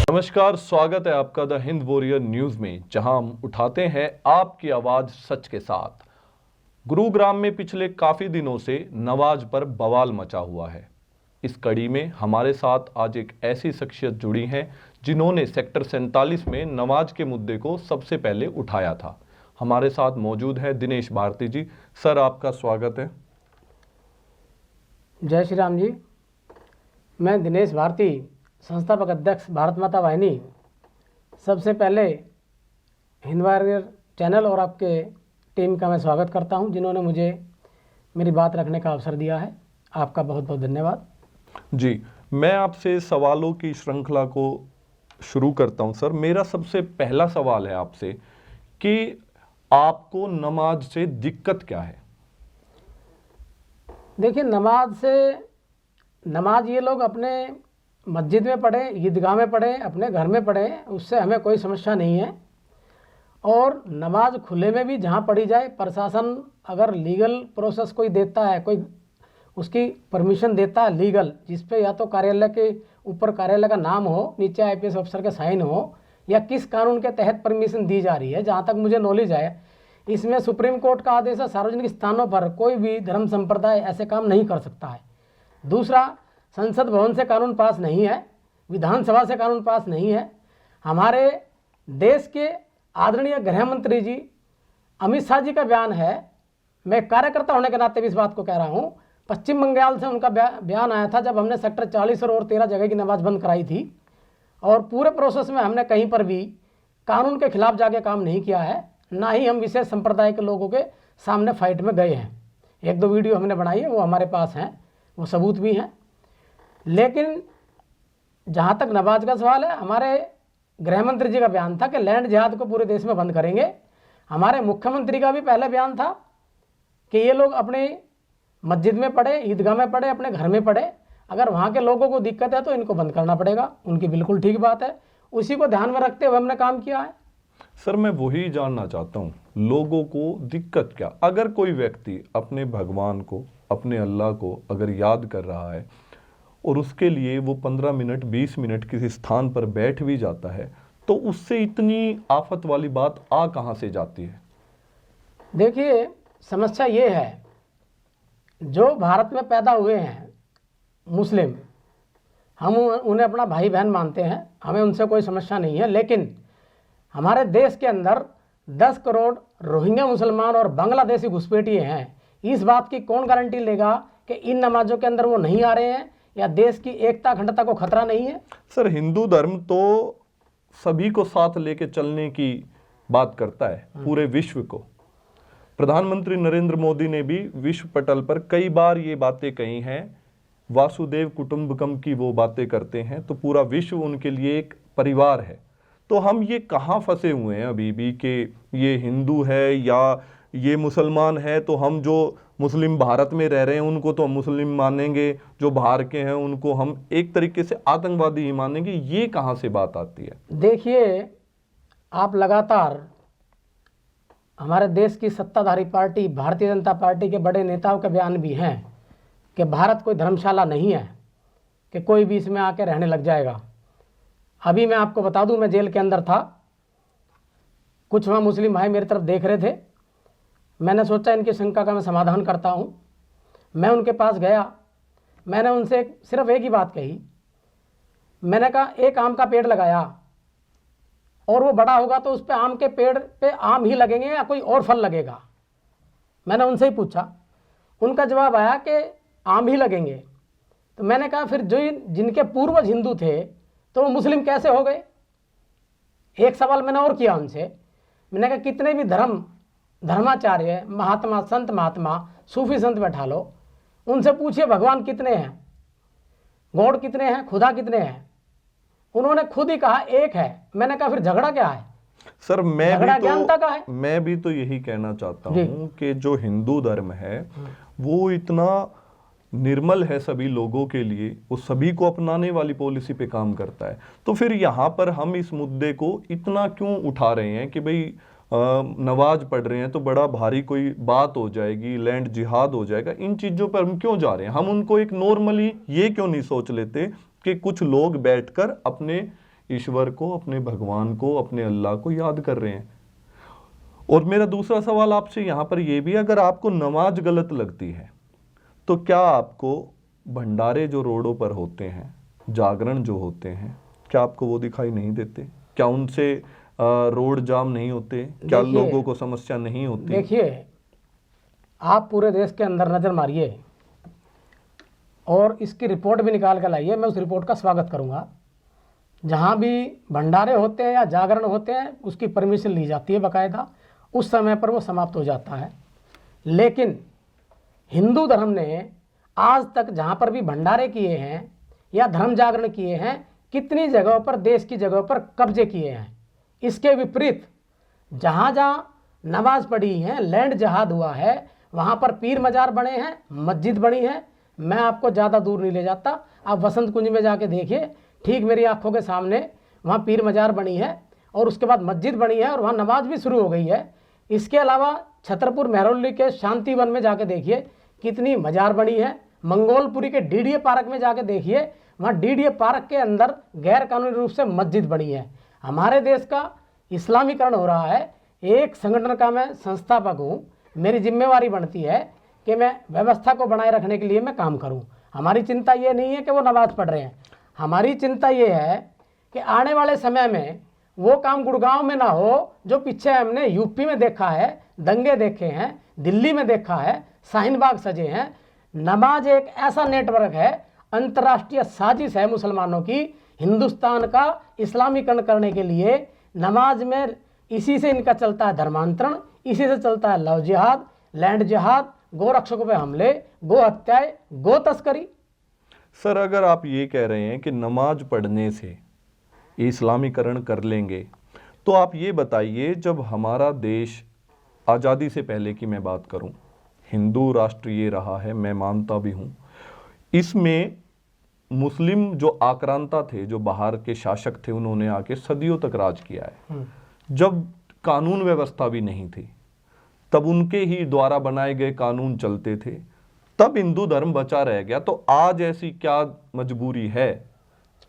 नमस्कार, स्वागत है आपका द हिंद वॉरियर न्यूज में, जहां हम उठाते हैं आपकी आवाज सच के साथ। गुरुग्राम में पिछले काफी दिनों से नमाज पर बवाल मचा हुआ है। इस कड़ी में हमारे साथ आज एक ऐसी शख्सियत जुड़ी हैं जिन्होंने सेक्टर 47 में नमाज के मुद्दे को सबसे पहले उठाया था। हमारे साथ मौजूद है दिनेश भारती जी। सर, आपका स्वागत है। जय श्री राम जी। मैं दिनेश भारती, संस्थापक अध्यक्ष भारत माता वाहिनी। सबसे पहले हिंद वॉरियर चैनल और आपके टीम का मैं स्वागत करता हूं, जिन्होंने मुझे मेरी बात रखने का अवसर दिया है। आपका बहुत बहुत धन्यवाद जी। मैं आपसे सवालों की श्रृंखला को शुरू करता हूं। सर, मेरा सबसे पहला सवाल है आपसे कि आपको नमाज से दिक्कत क्या है? देखिए, नमाज ये लोग अपने मस्जिद में पढ़े, ईदगाह में पढ़े, अपने घर में पढ़े, उससे हमें कोई समस्या नहीं है। और नमाज खुले में भी जहाँ पढ़ी जाए, प्रशासन अगर लीगल प्रोसेस कोई देता है, कोई उसकी परमिशन देता है लीगल, जिस पे या तो कार्यालय के ऊपर कार्यालय का नाम हो, नीचे आईपीएस अफसर के साइन हो, या किस कानून के तहत परमिशन दी जा रही है, जहाँ तक मुझे नॉलेज है इसमें सुप्रीम कोर्ट का आदेश है, सार्वजनिक स्थानों पर कोई भी धर्म संप्रदाय ऐसे काम नहीं कर सकता है। दूसरा, संसद भवन से कानून पास नहीं है, विधानसभा से कानून पास नहीं है। हमारे देश के आदरणीय गृह मंत्री जी अमित शाह जी का बयान है, मैं कार्यकर्ता होने के नाते भी इस बात को कह रहा हूँ। पश्चिम बंगाल से उनका बयान आया था जब हमने सेक्टर 40 और 13 जगह की नमाज बंद कराई थी, और पूरे प्रोसेस में हमने कहीं पर भी कानून के खिलाफ जाके काम नहीं किया है, ना ही हम विशेष संप्रदाय के लोगों के सामने फाइट में गए हैं। एक दो वीडियो हमने बनाई है, वो हमारे पास हैं, वो सबूत भी हैं। लेकिन जहाँ तक नमाज का सवाल है, हमारे गृह मंत्री जी का बयान था कि लैंड जिहाद को पूरे देश में बंद करेंगे। हमारे मुख्यमंत्री का भी पहले बयान था कि ये लोग अपने मस्जिद में पढ़े, ईदगाह में पढ़े, अपने घर में पढ़े, अगर वहाँ के लोगों को दिक्कत है तो इनको बंद करना पड़ेगा। उनकी बिल्कुल ठीक बात है, उसी को ध्यान में रखते हुए हमने काम किया है। सर, मैं वही जानना चाहता हूँ, लोगों को दिक्कत क्या? अगर कोई व्यक्ति अपने भगवान को, अपने अल्लाह को अगर याद कर रहा है और उसके लिए वो 15 मिनट 20 मिनट किसी स्थान पर बैठ भी जाता है, तो उससे इतनी आफत वाली बात आ कहाँ से जाती है? देखिए, समस्या ये है, जो भारत में पैदा हुए हैं मुस्लिम, हम उन्हें अपना भाई बहन मानते हैं, हमें उनसे कोई समस्या नहीं है। लेकिन हमारे देश के अंदर 10 करोड़ रोहिंग्या मुसलमान और बांग्लादेशी घुसपैठिए हैं। इस बात की कौन गारंटी लेगा कि इन नमाजों के अंदर वो नहीं आ रहे हैं, या देश की एकता अखंडता को खतरा नहीं है? सर, हिंदू धर्म तो सभी को साथ लेके चलने की बात करता है, पूरे विश्व को। प्रधानमंत्री नरेंद्र मोदी ने भी विश्व पटल पर कई बार ये बातें कही हैं, वासुदेव कुटुंबकम की वो बातें करते हैं, तो पूरा विश्व उनके लिए एक परिवार है। तो हम ये कहाँ फंसे हुए हैं अभी भी कि ये हिंदू है या ये मुसलमान है, तो हम जो मुस्लिम भारत में रह रहे हैं उनको तो हम मुस्लिम मानेंगे, जो बाहर के हैं उनको हम एक तरीके से आतंकवादी ही मानेंगे। ये कहाँ से बात आती है? देखिए, आप लगातार हमारे देश की सत्ताधारी पार्टी भारतीय जनता पार्टी के बड़े नेताओं के बयान भी हैं कि भारत कोई धर्मशाला नहीं है कि कोई भी इसमें आके रहने लग जाएगा। अभी मैं आपको बता दूं, मैं जेल के अंदर था, कुछ वहाँ मुस्लिम भाई मेरी तरफ देख रहे थे। मैंने सोचा इनकी शंका का मैं समाधान करता हूँ। मैं उनके पास गया, मैंने उनसे सिर्फ एक ही बात कही। मैंने कहा, एक आम का पेड़ लगाया और वो बड़ा होगा तो उस पे आम के पेड़ पे आम ही लगेंगे या कोई और फल लगेगा? मैंने उनसे ही पूछा। उनका जवाब आया कि आम ही लगेंगे। तो मैंने कहा, फिर जो जिनके पूर्वज हिंदू थे तो वो मुस्लिम कैसे हो गए? एक सवाल मैंने और किया उनसे। मैंने कहा, कितने भी धर्माचार्य, महात्मा, संत महात्मा, सूफी संत बैठा लो, उनसे पूछिए भगवान कितने हैं, गॉड कितने हैं, खुदा कितने हैं? उन्होंने खुद ही कहा एक है। मैंने कहा, फिर झगड़ा क्या है? सर, मैं भी तो यही कहना चाहता हूँ कि जो हिंदू धर्म है वो इतना निर्मल है सभी लोगों के लिए, वो सभी को अपनाने वाली पॉलिसी पे काम करता है। तो फिर यहाँ पर हम इस मुद्दे को इतना क्यों उठा रहे हैं कि भाई नमाज पढ़ रहे हैं तो बड़ा भारी कोई बात हो जाएगी, लैंड जिहाद हो जाएगा। इन चीज़ों पर हम क्यों जा रहे हैं? हम उनको एक नॉर्मली ये क्यों नहीं सोच लेते कि कुछ लोग बैठकर अपने ईश्वर को, अपने भगवान को, अपने अल्लाह को याद कर रहे हैं। और मेरा दूसरा सवाल आपसे यहाँ पर ये भी, अगर आपको नमाज गलत लगती है तो क्या आपको भंडारे जो रोडों पर होते हैं, जागरण जो होते हैं, क्या आपको वो दिखाई नहीं देते? क्या उनसे रोड जाम नहीं होते? क्या लोगों को समस्या नहीं होती? देखिए, आप पूरे देश के अंदर नज़र मारिए और इसकी रिपोर्ट भी निकाल कर लाइए, मैं उस रिपोर्ट का स्वागत करूंगा। जहां भी भंडारे होते हैं या जागरण होते हैं उसकी परमिशन ली जाती है बाकायदा, उस समय पर वो समाप्त हो जाता है। लेकिन हिंदू धर्म ने आज तक जहां पर भी भंडारे किए हैं या धर्म जागरण किए हैं, कितनी जगहों पर, देश की जगहों पर कब्जे किए हैं। इसके विपरीत जहाँ जहाँ नमाज पढ़ी है, लैंड जहाद हुआ है, वहाँ पर पीर मजार बने हैं, मस्जिद बनी है। मैं आपको ज़्यादा दूर नहीं ले जाता, आप वसंत कुंज में जाके देखिए, ठीक मेरी आंखों के सामने वहाँ पीर मजार बनी है और उसके बाद मस्जिद बनी है और वहाँ नमाज भी शुरू हो गई है। इसके अलावा छतरपुर मेहरौली के शांति वन में जाके देखिए कितनी मजार बनी है। मंगोलपुरी के डीडीए पार्क में जाके देखिए, वहाँ डीडीए पार्क के अंदर गैर कानूनी रूप से मस्जिद बनी है। हमारे देश का इस्लामीकरण हो रहा है। एक संगठन का मैं संस्थापक हूँ, मेरी जिम्मेवारी बनती है कि मैं व्यवस्था को बनाए रखने के लिए मैं काम करूँ। हमारी चिंता ये नहीं है कि वो नमाज पढ़ रहे हैं, हमारी चिंता ये है कि आने वाले समय में वो काम गुड़गांव में ना हो जो पीछे हमने यूपी में देखा है, दंगे देखे हैं, दिल्ली में देखा है, शाहीन बाग सजे हैं। नमाज एक ऐसा नेटवर्क है, अंतर्राष्ट्रीय साजिश है मुसलमानों की हिंदुस्तान का इस्लामीकरण करने के लिए। नमाज में इसी से इनका चलता है धर्मांतरण, इसी से चलता है लव जिहाद, लैंड जिहाद, गोरक्षकों पे हमले, गो हत्याएं, गो तस्करी। सर, अगर आप ये कह रहे हैं कि नमाज पढ़ने से इस्लामीकरण कर लेंगे, तो आप ये बताइए, जब हमारा देश आज़ादी से पहले की मैं बात करूं, हिंदू राष्ट्र ये रहा है, मैं मानता भी हूं, इसमें मुस्लिम जो आक्रांता थे, जो बाहर के शासक थे, उन्होंने आके सदियों तक राज किया है। जब कानून व्यवस्था भी नहीं थी, तब उनके ही द्वारा बनाए गए कानून चलते थे, तब हिंदू धर्म बचा रह गया। तो आज ऐसी क्या मजबूरी है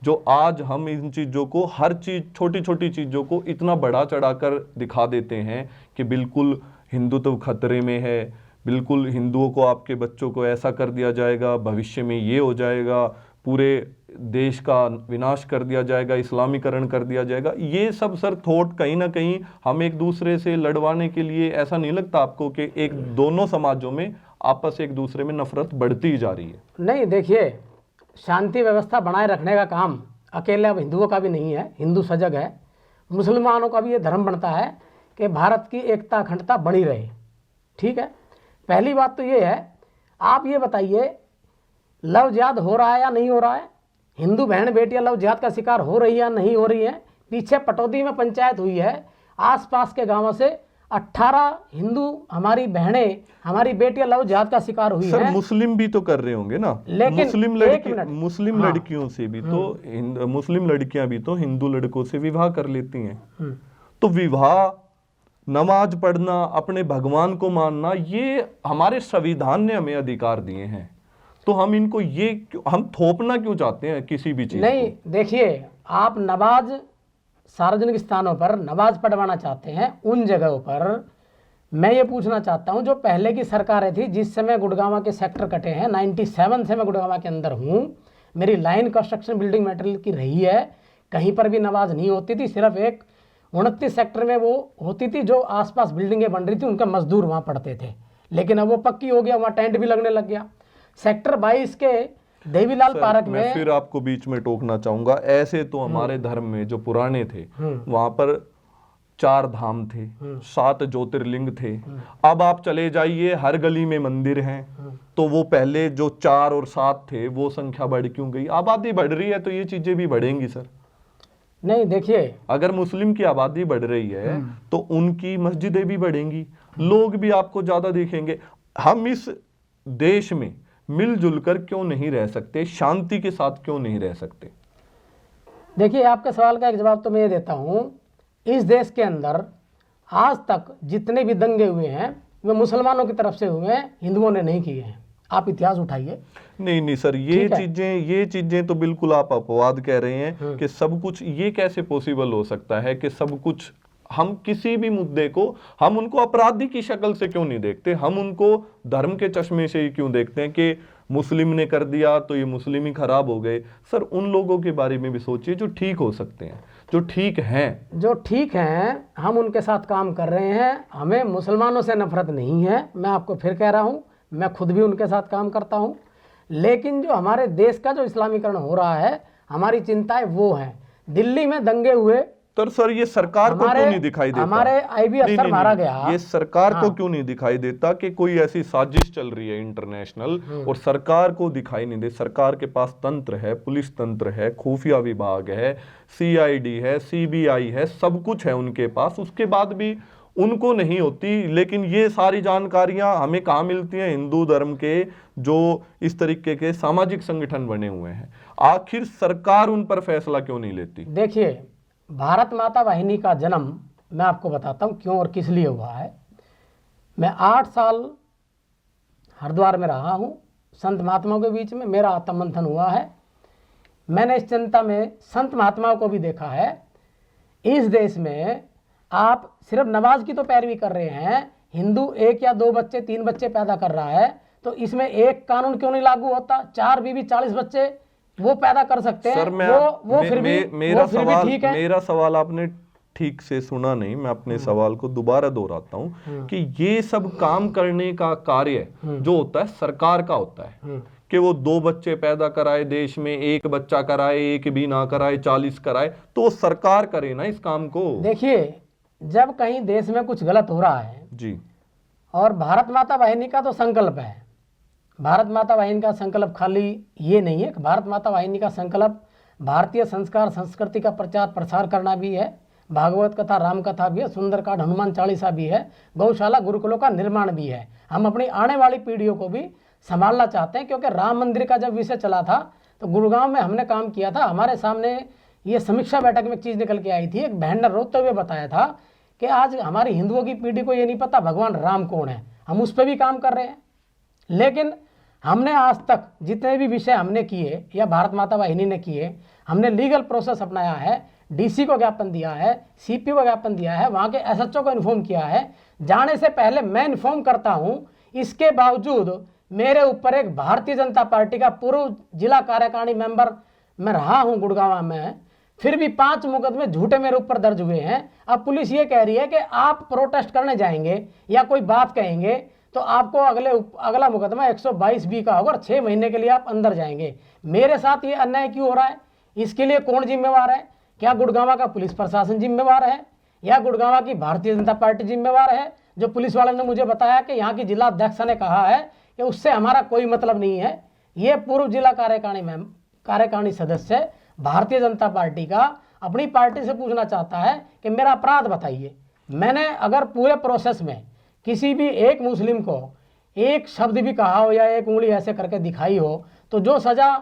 जो आज हम इन चीज़ों को, हर चीज़, छोटी छोटी चीज़ों को इतना बढ़ा चढ़ाकर दिखा देते हैं कि बिल्कुल हिंदुत्व खतरे में है, बिल्कुल हिंदुओं को, आपके बच्चों को ऐसा कर दिया जाएगा, भविष्य में ये हो जाएगा, पूरे देश का विनाश कर दिया जाएगा, इस्लामीकरण कर दिया जाएगा। ये सब सर थॉट कहीं ना कहीं हम एक दूसरे से लड़वाने के लिए, ऐसा नहीं लगता आपको कि एक दोनों समाजों में आपस एक दूसरे में नफरत बढ़ती ही जा रही है? नहीं, देखिए, शांति व्यवस्था बनाए रखने का काम अकेले अब हिंदुओं का भी नहीं है, हिंदू सजग है, मुसलमानों का भी ये धर्म बनता है कि भारत की एकता अखंडता बनी रहे। ठीक है, पहली बात तो ये है, आप ये बताइए लव जिहाद हो रहा है या नहीं हो रहा है? हिंदू बहन बेटियां लव जिहाद का शिकार हो रही है या नहीं हो रही है? पीछे पटौदी में पंचायत हुई है, आसपास के गांवों से 18 हिंदू हमारी बहनें, हमारी बेटियां लव जिहाद का शिकार हुई सर, हैं। मुस्लिम भी तो कर रहे होंगे ना, लेकिन मुस्लिम लड़कियों से भी तो, मुस्लिम लड़कियां भी तो हिंदू लड़कों से विवाह कर लेती हैं। तो विवाह, नमाज पढ़ना, अपने भगवान को मानना, ये हमारे संविधान ने हमें अधिकार दिए हैं। तो हम इनको हम थोपना क्यों चाहते हैं किसी भी चीज? नहीं, देखिए, आप नमाज सार्वजनिक स्थानों पर नमाज पढ़वाना चाहते हैं, उन जगहों पर मैं ये पूछना चाहता हूँ, जो पहले की सरकारें थी, जिस समय गुड़गांव के सेक्टर कटे हैं, 97 से मैं गुड़गांव के अंदर हूँ, मेरी लाइन कंस्ट्रक्शन बिल्डिंग मटेरियल की रही है, कहीं पर भी नमाज नहीं होती थी। सिर्फ एक 29 सेक्टर में वो होती थी, जो आसपास बिल्डिंगें बन रही थी, उनका मजदूर वहाँ पढ़ते थे। लेकिन अब वो पक्की हो गया, वहाँ टेंट भी लगने लग गया। सेक्टर 22 के देवीलाल पार्क में, मैं फिर आपको बीच में टोकना चाहूंगा, ऐसे तो हमारे धर्म में जो पुराने थे, वहां पर 4 धाम थे, 7 ज्योतिर्लिंग थे। अब आप चले जाइए, हर गली में मंदिर हैं। तो वो पहले जो 4 और 7 थे, वो संख्या बढ़ क्यों गई? आबादी बढ़ रही है तो ये चीजें भी बढ़ेंगी सर। नहीं, देखिए, अगर मुस्लिम की आबादी बढ़ रही है तो उनकी मस्जिदें भी बढ़ेंगी, लोग भी आपको ज्यादा दिखेंगे। हम इस देश में मिलजुल कर क्यों नहीं रह सकते, शांति के साथ क्यों नहीं रह सकते? देखिए, आपके सवाल का एक जवाब तो मैं ये देता हूँ, इस देश के अंदर आज तक जितने भी दंगे हुए हैं वे मुसलमानों की तरफ से हुए हैं, हिंदुओं ने नहीं किए हैं। आप इतिहास उठाइए। नहीं सर, ठीक है। ये चीजें तो बिल्कुल आप अपवाद कह रहे हैं कि सब कुछ, ये कैसे पॉसिबल हो सकता है कि सब कुछ, हम किसी भी मुद्दे को हम उनको अपराधी की शक्ल से क्यों नहीं देखते, हम उनको धर्म के चश्मे से ही क्यों देखते हैं कि मुस्लिम ने कर दिया तो ये मुस्लिम ही खराब हो गए। सर उन लोगों के बारे में भी सोचिए जो ठीक हो सकते हैं, जो ठीक हैं, हम उनके साथ काम कर रहे हैं। हमें मुसलमानों से नफरत नहीं है, मैं आपको फिर कह रहा हूँ, मैं खुद भी उनके साथ काम करता हूँ। लेकिन जो हमारे देश का जो इस्लामीकरण हो रहा है, हमारी चिंताएं वो हैं। दिल्ली में दंगे हुए तो सर ये सरकार को क्यों नहीं दिखाई देता, हमारे आईबी अफसर मारा गया, ये सरकार को क्यों नहीं दिखाई देता कि कोई ऐसी साजिश चल रही है इंटरनेशनल, और सरकार को दिखाई नहीं दे। सरकार के पास तंत्र है, पुलिस तंत्र है, खुफिया विभाग है, सीआईडी है, सीबीआई है, सब कुछ है उनके पास, उसके बाद भी उनको नहीं होती। लेकिन ये सारी जानकारियां हमें कहाँ मिलती हैं? हिंदू धर्म के जो इस तरीके के सामाजिक संगठन बने हुए हैं। आखिर सरकार उन पर फैसला क्यों नहीं लेती? देखिए, भारत माता वाहिनी का जन्म मैं आपको बताता हूँ क्यों और किस लिए हुआ है। मैं 8 साल हरिद्वार में रहा हूँ, संत महात्माओं के बीच में मेरा आत्ममंथन हुआ है। मैंने इस जनता में संत महात्माओं को भी देखा है। इस देश में आप सिर्फ नमाज की तो पैरवी कर रहे हैं, हिंदू 1 या 2 बच्चे 3 बच्चे पैदा कर रहा है, तो इसमें एक कानून क्यों नहीं लागू होता? 4 बीवी 40 बच्चे वो पैदा कर सकते हैं। सर मेरा सवाल आपने ठीक से सुना नहीं। मैं अपने सवाल को दोबारा दोहराता हूँ कि ये सब काम करने का कार्य जो होता है सरकार का होता है कि वो 2 बच्चे पैदा कराए देश में, 1 बच्चा कराए, 1 भी ना कराए, 40 कराए, तो सरकार करे ना इस काम को। देखिए, जब कहीं देश में कुछ गलत हो रहा है जी, और भारत माता वाहिनी का तो संकल्प है, भारत माता वाहिनी का संकल्प खाली ये नहीं है, भारत माता वाहिनी का संकल्प भारतीय संस्कार संस्कृति का प्रचार प्रसार करना भी है, भागवत कथा राम कथा भी है, सुंदरकांड हनुमान चालीसा भी है, गौशाला गुरुकुलों का निर्माण भी है। हम अपनी आने वाली पीढ़ियों को भी संभालना चाहते हैं, क्योंकि राम मंदिर का जब विषय चला था तो गुड़गांव में हमने काम किया था। हमारे सामने ये समीक्षा बैठक में एक चीज़ निकल के आई थी, एक बहन ने रोते हुए बताया था कि आज हमारी हिंदुओं की पीढ़ी को ये नहीं पता भगवान राम कौन है। हम उस पर भी काम कर रहे हैं, लेकिन हमने आज तक जितने भी विषय हमने किए या भारत माता वाहिनी ने किए, हमने लीगल प्रोसेस अपनाया है, डीसी को ज्ञापन दिया है, सीपी को ज्ञापन दिया है, वहाँ के एसएचओ को इन्फॉर्म किया है। जाने से पहले मैं इन्फॉर्म करता हूँ, इसके बावजूद मेरे ऊपर एक भारतीय जनता पार्टी का पूर्व जिला कार्यकारिणी मेंबर मैं रहा हूँ गुड़गांव में, फिर भी 5 मुकदमे झूठे मेरे ऊपर दर्ज हुए हैं। अब पुलिस ये कह रही है कि आप प्रोटेस्ट करने जाएंगे या कोई बात कहेंगे तो आपको अगला मुकदमा 122B का होगा और 6 महीने के लिए आप अंदर जाएंगे। मेरे साथ ये अन्याय क्यों हो रहा है? इसके लिए कौन जिम्मेवार है? क्या गुड़गांव का पुलिस प्रशासन जिम्मेवार है या गुड़गांव की भारतीय जनता पार्टी जिम्मेवार है? जो पुलिस वाले ने मुझे बताया कि यहाँ की जिला अध्यक्ष ने कहा है कि उससे हमारा कोई मतलब नहीं है। ये पूर्व जिला कार्यकारिणी सदस्य भारतीय जनता पार्टी का अपनी पार्टी से पूछना चाहता है कि मेरा अपराध बताइए। मैंने अगर पूरे प्रोसेस में किसी भी एक मुस्लिम को एक शब्द भी कहा हो या एक उंगली ऐसे करके दिखाई हो तो जो सजा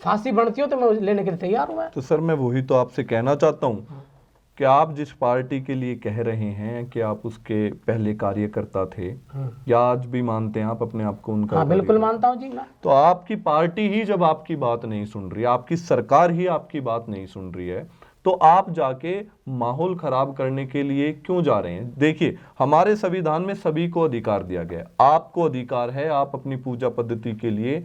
फांसी बनती हो तो मैं लेने के लिए तैयार हूँ। तो सर मैं वही तो आपसे कहना चाहता हूँ कि आप जिस पार्टी के लिए कह रहे हैं कि आप उसके पहले कार्यकर्ता थे या आज भी मानते हैं आप अपने आप को उनका? हाँ, बिल्कुल मानता हूँ जी मैं। तो आपकी पार्टी ही जब आपकी बात नहीं सुन रही, आपकी सरकार ही आपकी बात नहीं सुन रही है, तो आप जाके माहौल खराब करने के लिए क्यों जा रहे हैं? देखिए, हमारे संविधान में सभी को अधिकार दिया गया है। आपको अधिकार है, आप अपनी पूजा पद्धति के लिए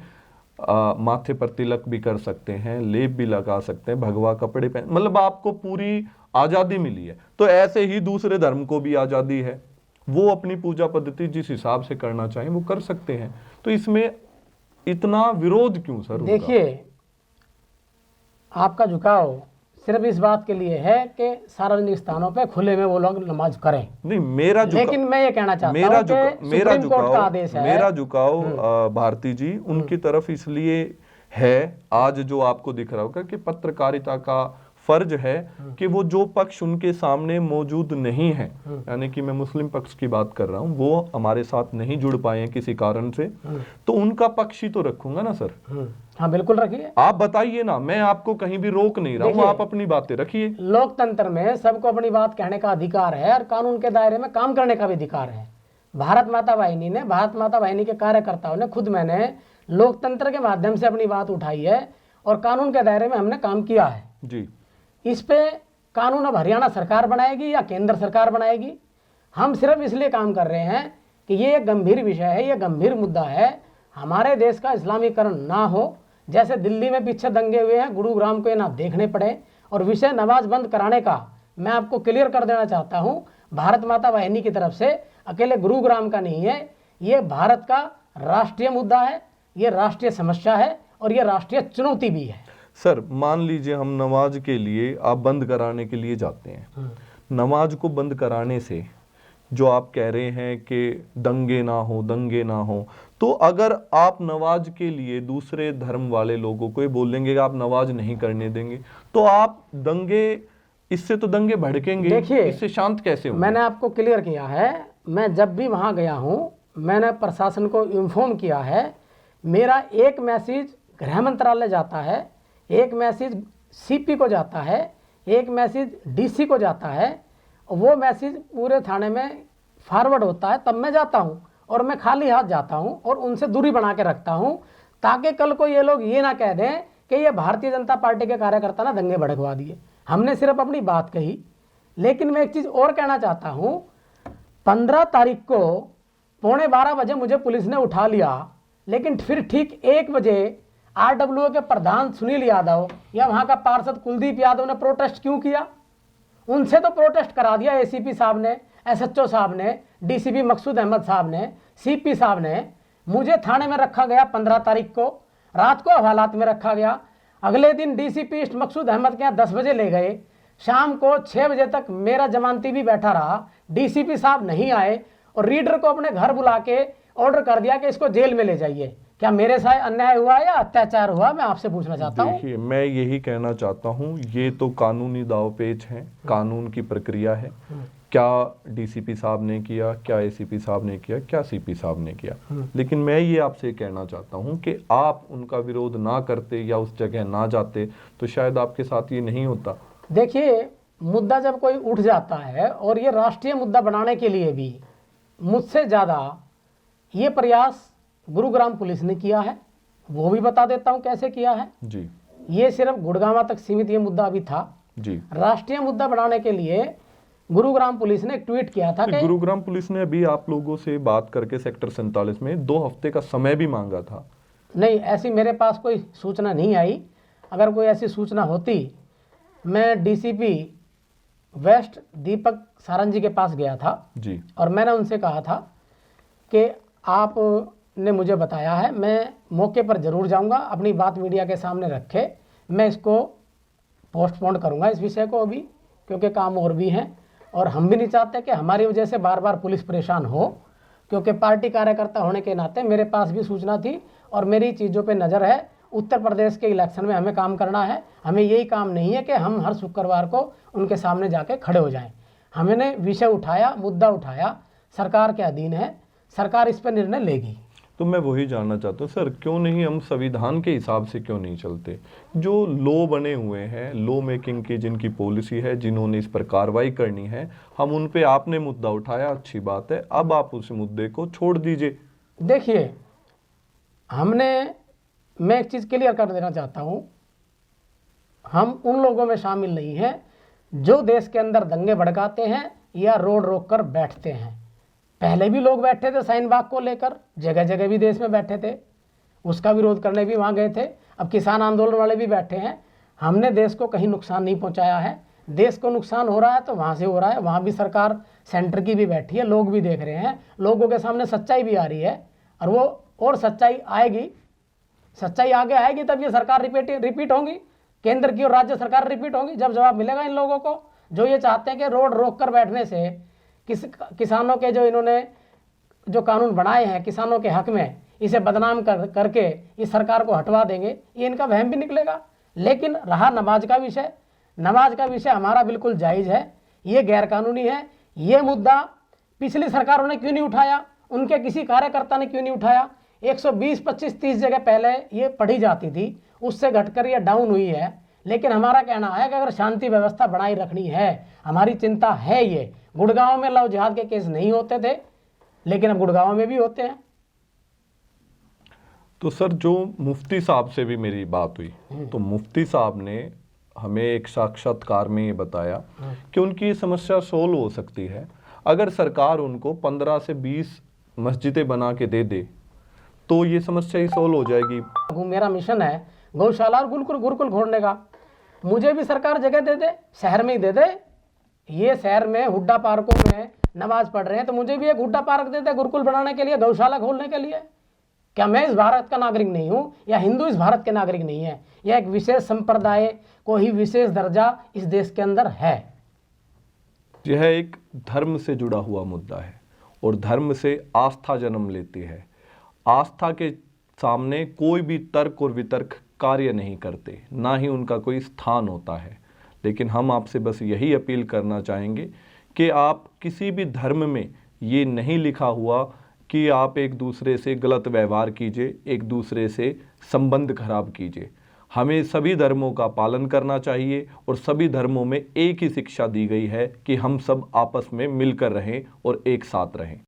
माथे पर तिलक भी कर सकते हैं, लेप भी लगा सकते हैं, भगवा कपड़े पहन, मतलब आपको पूरी आजादी मिली है। तो ऐसे ही दूसरे धर्म को भी आजादी है, वो अपनी पूजा पद्धति जिस हिसाब से करना चाहें वो कर सकते हैं। तो इसमें इतना विरोध क्यों सर? देखिए, आपका झुकाव सिर्फ इस बात के लिए है कि सार्वजनिक स्थानों पे खुले में वो लोग नमाज करें। नहीं, मेरा झुकाव, लेकिन मैं ये कहना चाहता हूं कि सुप्रीम कोर्ट का आदेश है। मेरा झुकाव भारती जी उनकी तरफ इसलिए है, आज जो आपको दिख रहा होगा कि पत्रकारिता का फर्ज है कि वो जो पक्ष उनके सामने मौजूद नहीं है, यानी कि मैं मुस्लिम पक्ष की बात कर रहा हूं, वो हमारे साथ नहीं जुड़ पाए हैं किसी कारण से, तो उनका पक्ष ही तो रखूंगा ना सर। हाँ, बिल्कुल रखिए। आप बताइए ना, मैं आपको कहीं भी रोक नहीं रहा हूं, आप अपनी बातें रखिए। लोकतंत्र में सबको अपनी बात कहने का अधिकार है और कानून के दायरे में काम करने का भी अधिकार है। भारत माता वाहिनी ने, भारत माता वाहिनी के कार्यकर्ताओं ने, खुद मैंने लोकतंत्र के माध्यम से अपनी बात उठाई है और कानून के दायरे में हमने काम किया है जी। इस पे कानून अब हरियाणा सरकार बनाएगी या केंद्र सरकार बनाएगी। हम सिर्फ इसलिए काम कर रहे हैं कि ये एक गंभीर विषय है, ये गंभीर मुद्दा है। हमारे देश का इस्लामीकरण ना हो, जैसे दिल्ली में पीछे दंगे हुए हैं, गुरुग्राम को ये ना देखने पड़े। और विषय नमाज बंद कराने का मैं आपको क्लियर कर देना चाहता हूँ, भारत माता वाहिनी की तरफ से अकेले गुरुग्राम का नहीं है, ये भारत का राष्ट्रीय मुद्दा है, ये राष्ट्रीय समस्या है और ये राष्ट्रीय चुनौती भी है। सर मान लीजिए हम नमाज के लिए, आप बंद कराने के लिए जाते हैं, नमाज को बंद कराने से जो आप कह रहे हैं कि दंगे ना हो, तो अगर आप नमाज के लिए दूसरे धर्म वाले लोगों को ये बोलेंगे कि आप नमाज नहीं करने देंगे, तो आप दंगे, इससे तो दंगे भड़केंगे। देखिए, इससे शांत कैसे होंगे? मैंने आपको क्लियर किया है, मैं जब भी वहाँ गया हूँ मैंने प्रशासन को इन्फॉर्म किया है। मेरा एक मैसेज गृह मंत्रालय जाता है, एक मैसेज सीपी को जाता है, एक मैसेज डीसी को जाता है, वो मैसेज पूरे थाने में फॉरवर्ड होता है, तब मैं जाता हूँ। और मैं खाली हाथ जाता हूँ और उनसे दूरी बना के रखता हूँ, ताकि कल को ये लोग ये ना कह दें कि ये भारतीय जनता पार्टी के कार्यकर्ता ना दंगे भड़कवा दिए। हमने सिर्फ अपनी बात कही। लेकिन मैं एक चीज़ और कहना चाहता हूँ, 15 तारीख को 11:15 बजे मुझे पुलिस ने उठा लिया, लेकिन फिर ठीक 1 बजे RWO के प्रधान सुनील यादव या वहाँ का पार्षद कुलदीप यादव ने प्रोटेस्ट क्यों किया? उनसे तो प्रोटेस्ट करा दिया ACP साहब ने, SHO साहब ने, DCP मकसूद अहमद साहब ने, CP साहब ने। मुझे थाने में रखा गया 15 तारीख को, रात को हवालात में रखा गया। अगले दिन DCP ईस्ट मकसूद अहमद के यहाँ 10 बजे ले गए, शाम को 6 बजे तक मेरा जमानती भी बैठा रहा। DCP साहब नहीं आए और रीडर को अपने घर बुला के ऑर्डर कर दिया कि इसको जेल में ले जाइए। क्या मेरे साथ अन्याय हुआ या अत्याचार हुआ? मैं आपसे पूछना चाहता हूँ। देखिए, मैं यही कहना चाहता हूँ, ये तो कानूनी दावपेच है, कानून की प्रक्रिया है। क्या DCP साहब ने किया, क्या ACP साहब ने किया, क्या CP साहब ने किया, लेकिन मैं ये आपसे कहना चाहता हूँ कि आप उनका विरोध ना करते या उस जगह ना जाते तो शायद आपके साथ ये नहीं होता। देखिए, मुद्दा जब कोई उठ जाता है, और ये राष्ट्रीय मुद्दा बनाने के लिए भी मुझसे ज़्यादा ये प्रयास गुरुग्राम पुलिस ने किया है। वो भी बता देता हूँ कैसे किया है जी। ये सिर्फ गुड़गांव तक सीमित ये मुद्दा अभी था जी। राष्ट्रीय मुद्दा बनाने के लिए गुरुग्राम पुलिस ने एक ट्वीट किया था कि गुरुग्राम पुलिस ने अभी आप लोगों से बात करके सेक्टर 47 में 2 हफ्ते का समय भी मांगा था। नहीं, ऐसी मेरे पास कोई सूचना नहीं आई। अगर कोई ऐसी सूचना होती, मैं DCP वेस्ट दीपक सारंग जी के पास गया था जी। और मैंने उनसे कहा था कि आपने मुझे बताया है, मैं मौके पर ज़रूर जाऊंगा, अपनी बात मीडिया के सामने रखे, मैं इसको पोस्टपोन करूंगा इस विषय को अभी, क्योंकि काम और भी हैं और हम भी नहीं चाहते कि हमारी वजह से बार बार पुलिस परेशान हो। क्योंकि पार्टी कार्यकर्ता होने के नाते मेरे पास भी सूचना थी और मेरी चीज़ों पे नज़र है। उत्तर प्रदेश के इलेक्शन में हमें काम करना है, हमें यही काम नहीं है कि हम हर शुक्रवार को उनके सामने जाके खड़े हो जाएं। हमने विषय उठाया, मुद्दा उठाया, सरकार के अधीन है, सरकार इस पर निर्णय लेगी। तो मैं वही जानना चाहता हूँ सर, क्यों नहीं हम संविधान के हिसाब से क्यों नहीं चलते? जो लॉ बने हुए हैं, लॉ मेकिंग की जिनकी पॉलिसी है, जिन्होंने इस पर कार्रवाई करनी है, हम उन पे, आपने मुद्दा उठाया, अच्छी बात है, अब आप उस मुद्दे को छोड़ दीजिए। देखिए, मैं एक चीज़ क्लियर कर देना चाहता हूँ, हम उन लोगों में शामिल नहीं हैं जो देश के अंदर दंगे भड़काते हैं या रोड रोक कर बैठते हैं। पहले भी लोग बैठे थे शाहीन बाग को लेकर, जगह जगह भी देश में बैठे थे, उसका विरोध करने भी वहाँ गए थे। अब किसान आंदोलन वाले भी बैठे हैं। हमने देश को कहीं नुकसान नहीं पहुँचाया है। देश को नुकसान हो रहा है तो वहाँ से हो रहा है, वहाँ भी सरकार सेंटर की भी बैठी है, लोग भी देख रहे हैं, लोगों के सामने सच्चाई भी आ रही है और वो और सच्चाई आएगी, सच्चाई आगे आएगी तब ये सरकार रिपीट होंगी, केंद्र की और राज्य सरकार रिपीट होंगी, जब जवाब मिलेगा इन लोगों को जो ये चाहते हैं कि रोड रोक कर बैठने से किसानों के जो इन्होंने जो कानून बनाए हैं किसानों के हक में, इसे बदनाम करके इस सरकार को हटवा देंगे, ये इनका वहम भी निकलेगा। लेकिन रहा नमाज का विषय, नमाज का विषय हमारा बिल्कुल जायज़ है, ये गैरकानूनी है। ये मुद्दा पिछली सरकारों ने क्यों नहीं उठाया, उनके किसी कार्यकर्ता ने क्यों नहीं उठाया? 120, 25, 30 जगह पहले ये पढ़ी जाती थी, उससे घटकर ये डाउन हुई है। लेकिन हमारा कहना है कि अगर शांति व्यवस्था बनाई रखनी है, हमारी चिंता है, ये गुड़गांव में लव जिहाद के केस नहीं होते थे, लेकिन अब गुड़गांव में भी होते हैं। तो सर, जो मुफ्ती साहब से भी मेरी बात हुई, तो मुफ्ती साहब ने हमें एक साक्षात्कार में ये बताया कि उनकी ये समस्या सोल्व हो सकती है अगर सरकार उनको 15 से 20 मस्जिदें बना के दे दे, तो ये समस्या ही सोल्व हो जाएगी। वो मेरा मिशन है गौशाला और गुरुकुल खोलने का। मुझे भी सरकार जगह दे दे, शहर में ही दे दे। ये शहर में हुड्डा पार्कों में नमाज पढ़ रहे हैं, तो मुझे भी एक हुड्डा पार्क दे दे गुरुकुल बनाने के लिए, गौशाला खोलने के लिए। क्या मैं इस भारत का नागरिक नहीं हूँ, या हिंदू इस भारत के नागरिक नहीं है? यह एक विशेष संप्रदाय को ही विशेष दर्जा इस देश के अंदर है। यह एक धर्म से जुड़ा हुआ मुद्दा है और धर्म से आस्था जन्म लेती है। आस्था के सामने कोई भी तर्क और वितर्क कार्य नहीं करते, ना ही उनका कोई स्थान होता है। लेकिन हम आपसे बस यही अपील करना चाहेंगे कि आप किसी भी धर्म में ये नहीं लिखा हुआ कि आप एक दूसरे से गलत व्यवहार कीजिए, एक दूसरे से संबंध खराब कीजिए। हमें सभी धर्मों का पालन करना चाहिए और सभी धर्मों में एक ही शिक्षा दी गई है कि हम सब आपस में मिलकर रहें और एक साथ रहें।